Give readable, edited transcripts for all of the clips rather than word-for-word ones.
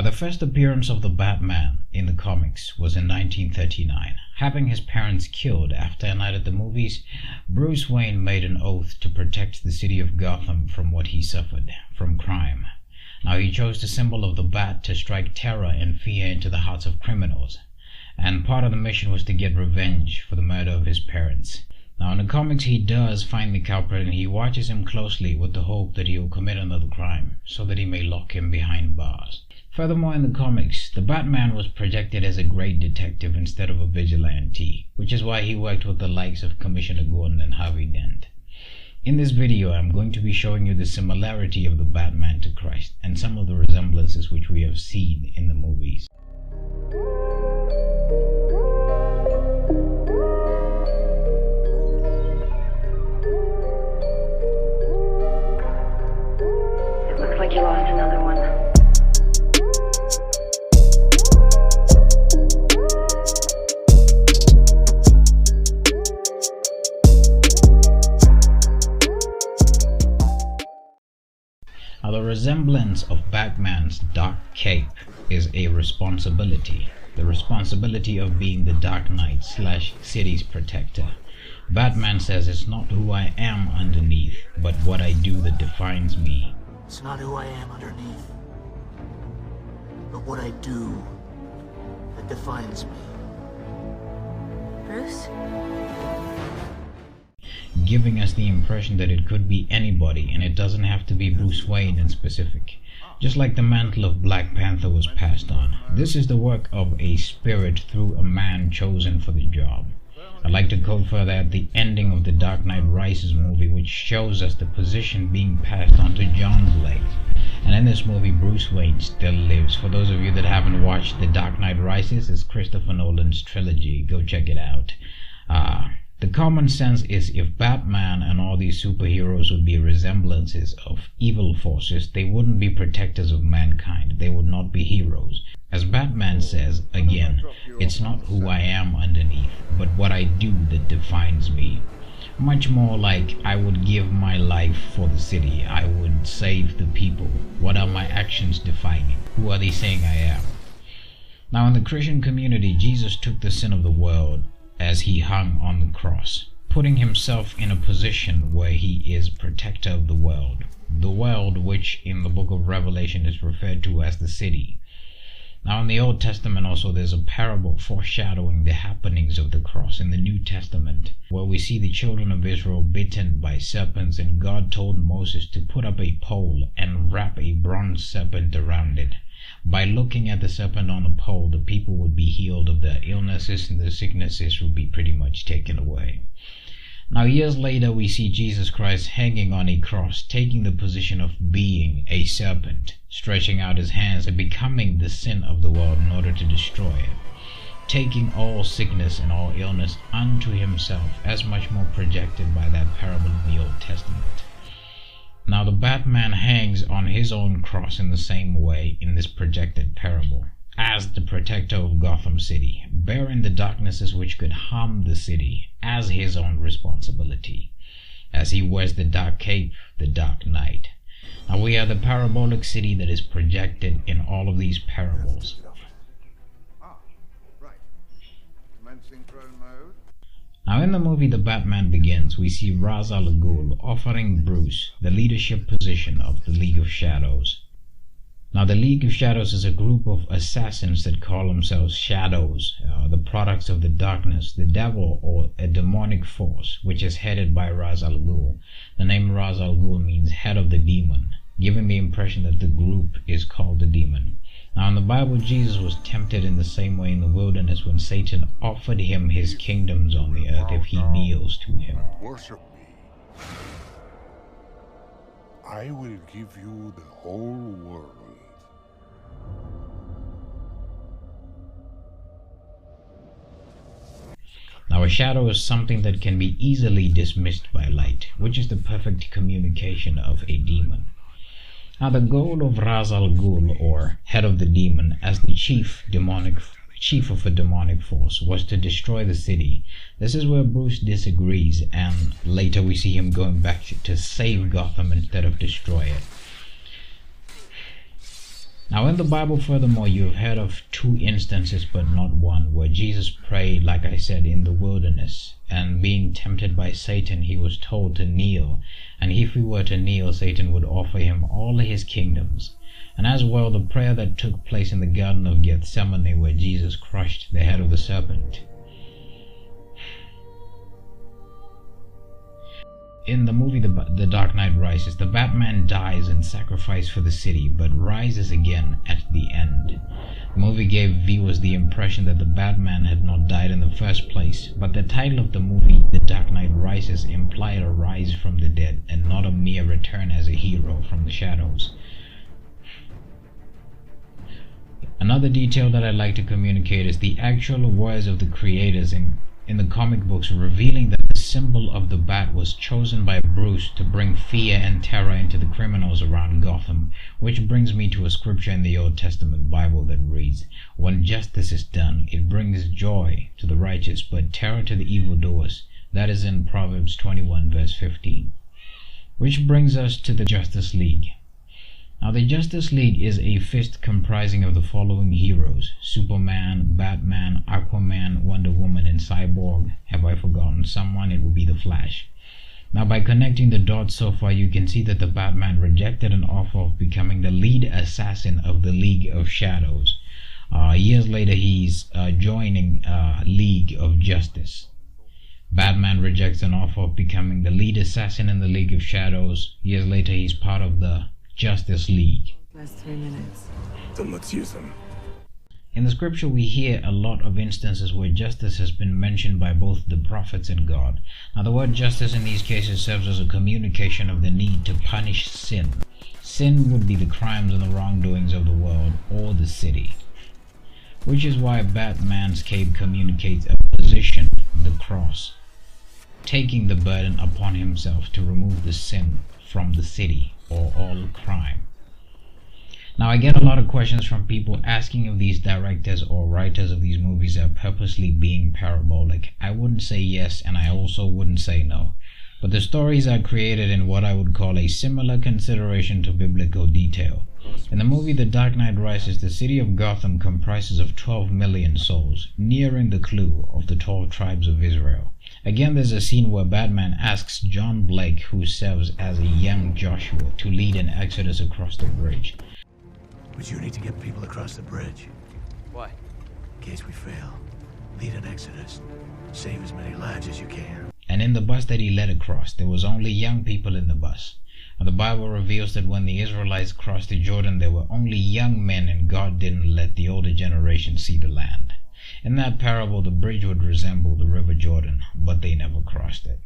The first appearance of the Batman in the comics was in 1939. Having his parents killed after a night at the movies, Bruce Wayne made an oath to protect the city of Gotham from what he suffered, from crime. Now he chose the symbol of the bat to strike terror and fear into the hearts of criminals, and part of the mission was to get revenge for the murder of his parents. Now in the comics he does find the culprit and he watches him closely with the hope that he will commit another crime, so that he may lock him behind bars. Furthermore, in the comics, the Batman was projected as a great detective instead of a vigilante, which is why he worked with the likes of Commissioner Gordon and Harvey Dent. In this video, I'm going to be showing you the similarity of the Batman to Christ and some of the resemblances which we have seen in the movies. It looks like you lost another one. Now, the resemblance of Batman's dark cape is a responsibility. The responsibility of being the Dark Knight / city's protector. Batman says it's not who I am underneath, but what I do that defines me. It's not who I am underneath, but what I do that defines me. Bruce? Giving us the impression that it could be anybody, and it doesn't have to be Bruce Wayne in specific. Just like the mantle of Black Panther was passed on, this is the work of a spirit through a man chosen for the job. I'd like to quote further at the ending of the Dark Knight Rises movie, which shows us the position being passed on to John's legs. And in this movie, Bruce Wayne still lives. For those of you that haven't watched the Dark Knight Rises, it's Christopher Nolan's trilogy. Go check it out. The common sense is if Batman and all these superheroes would be resemblances of evil forces, they wouldn't be protectors of mankind. They would not be heroes. As Batman says, again, it's not who I am underneath, but what I do that defines me. Much more like I would give my life for the city. I would save the people. What are my actions defining? Who are they saying I am? Now in the Christian community, Jesus took the sin of the world as he hung on the cross, putting himself in a position where he is protector of the world which in the book of Revelation is referred to as the city. Now in the Old Testament also there's a parable foreshadowing the happenings of the cross in the New Testament, where we see the children of Israel bitten by serpents, and God told Moses to put up a pole and wrap a bronze serpent around it. By looking at the serpent on the pole, the people would be healed of their illnesses and the sicknesses would be pretty much taken away. Now years later we see Jesus Christ hanging on a cross, taking the position of being a serpent, stretching out his hands and becoming the sin of the world in order to destroy it, taking all sickness and all illness unto himself, as much more projected by that parable in the Old Testament. Now the Batman hangs on his own cross in the same way in this projected parable, as the protector of Gotham City, bearing the darknesses which could harm the city as his own responsibility, as he wears the dark cape, the Dark Knight. Now we are the parabolic city that is projected in all of these parables. Right. Commencing drone mode. Now in the movie The Batman Begins, we see Ra's al Ghul offering Bruce the leadership position of the League of Shadows. Now the League of Shadows is a group of assassins that call themselves Shadows, the products of the darkness, the devil, or a demonic force, which is headed by Ra's al Ghul. The name Ra's al Ghul means head of the demon, giving the impression that the group is called the demon. Now in the Bible, Jesus was tempted in the same way in the wilderness when Satan offered him his kingdoms on the earth if he kneels to him. Worship me. I will give you the whole world. Now a shadow is something that can be easily dismissed by light, which is the perfect communication of a demon. Now the goal of Ra's al Ghul, or head of the demon, as the chief of a demonic force, was to destroy the city. This is where Bruce disagrees, and later we see him going back to save Gotham instead of destroy it. Now in the Bible, furthermore, you have heard of 2 instances, but not one, where Jesus prayed, like I said, in the wilderness, and being tempted by Satan, he was told to kneel, and if he were to kneel, Satan would offer him all his kingdoms. And as well, the prayer that took place in the Garden of Gethsemane, where Jesus crushed the head of the serpent. In the movie The Dark Knight Rises, the Batman dies in sacrifice for the city, but rises again at the end. The movie gave viewers the impression that the Batman had not died in the first place, but the title of the movie, The Dark Knight Rises, implied a rise from the dead, and not a mere return as a hero from the shadows. Another detail that I'd like to communicate is the actual words of the creators in the comic books, revealing that the symbol of the bat was chosen by Bruce to bring fear and terror into the criminals around Gotham, which brings me to a scripture in the Old Testament Bible that reads, "When justice is done, it brings joy to the righteous, but terror to the evildoers." That is in Proverbs 21 verse 15. Which brings us to the Justice League. Now the Justice League is a fist comprising of the following heroes: Superman, Batman, Aquaman, Wonder Woman, and Cyborg. Have I forgotten someone? It will be the Flash. Now by connecting the dots so far, you can see that the Batman rejected an offer of becoming the lead assassin of the League of Shadows. Years later, he's joining League of Justice. Batman rejects an offer of becoming the lead assassin in the League of Shadows. Years later, he's part of the Justice League. Last 3 minutes. Then let's use them. In the scripture, we hear a lot of instances where justice has been mentioned by both the prophets and God. Now the word justice in these cases serves as a communication of the need to punish sin. Sin would be the crimes and the wrongdoings of the world or the city. Which is why Batman's cape communicates a position, the cross, taking the burden upon himself to remove the sin from the city or all crime. Now I get a lot of questions from people asking if these directors or writers of these movies are purposely being parabolic. I wouldn't say yes, and I also wouldn't say no. But the stories are created in what I would call a similar consideration to biblical detail. In the movie The Dark Knight Rises, the city of Gotham comprises of 12 million souls, nearing the clue of the 12 tribes of Israel. Again, there's a scene where Batman asks John Blake, who serves as a young Joshua, to lead an exodus across the bridge. But you need to get people across the bridge. Why? In case we fail, lead an exodus. Save as many lives as you can. And in the bus that he led across, there was only young people in the bus. And the Bible reveals that when the Israelites crossed the Jordan, there were only young men, and God didn't let the older generation see the land. In that parable, the bridge would resemble the River Jordan, but they never crossed it.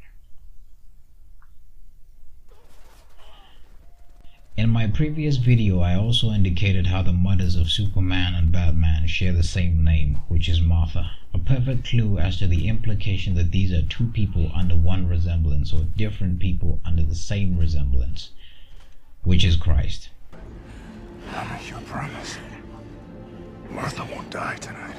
In my previous video, I also indicated how the mothers of Superman and Batman share the same name, which is Martha. A perfect clue as to the implication that these are 2 people under one resemblance, or different people under the same resemblance, which is Christ. I make you a promise. Martha won't die tonight.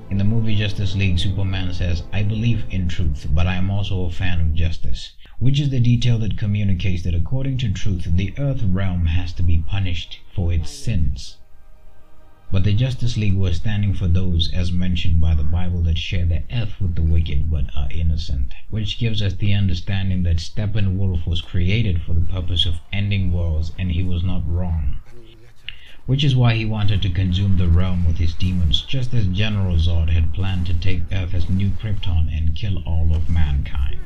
In the movie Justice League, Superman says, "I believe in truth, but I am also a fan of justice," which is the detail that communicates that according to truth, the Earth realm has to be punished for its sins. But the Justice League was standing for those, as mentioned by the Bible, that share the earth with the wicked but are innocent, which gives us the understanding that Steppenwolf was created for the purpose of ending wars, and he was not wrong. Which is why he wanted to consume the realm with his demons, just as General Zod had planned to take Earth as New Krypton and kill all of mankind.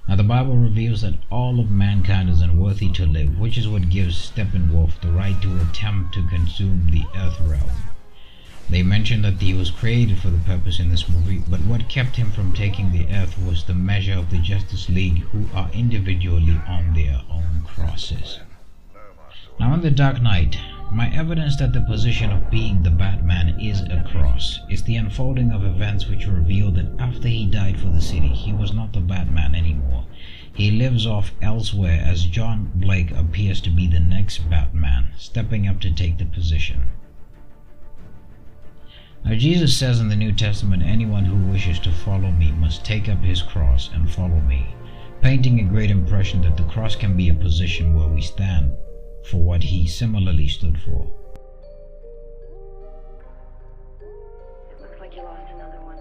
Now the Bible reveals that all of mankind is unworthy to live, which is what gives Steppenwolf the right to attempt to consume the Earth realm. They mention that he was created for the purpose in this movie, but what kept him from taking the Earth was the measure of the Justice League, who are individually on their own crosses. Now in The Dark Knight, my evidence that the position of being the Batman is a cross is the unfolding of events which reveal that after he died for the city, he was not the Batman anymore. He lives off elsewhere as John Blake appears to be the next Batman, stepping up to take the position. Now Jesus says in the New Testament, anyone who wishes to follow me must take up his cross and follow me, painting a great impression that the cross can be a position where we stand for what he similarly stood for. It looks like you lost another one.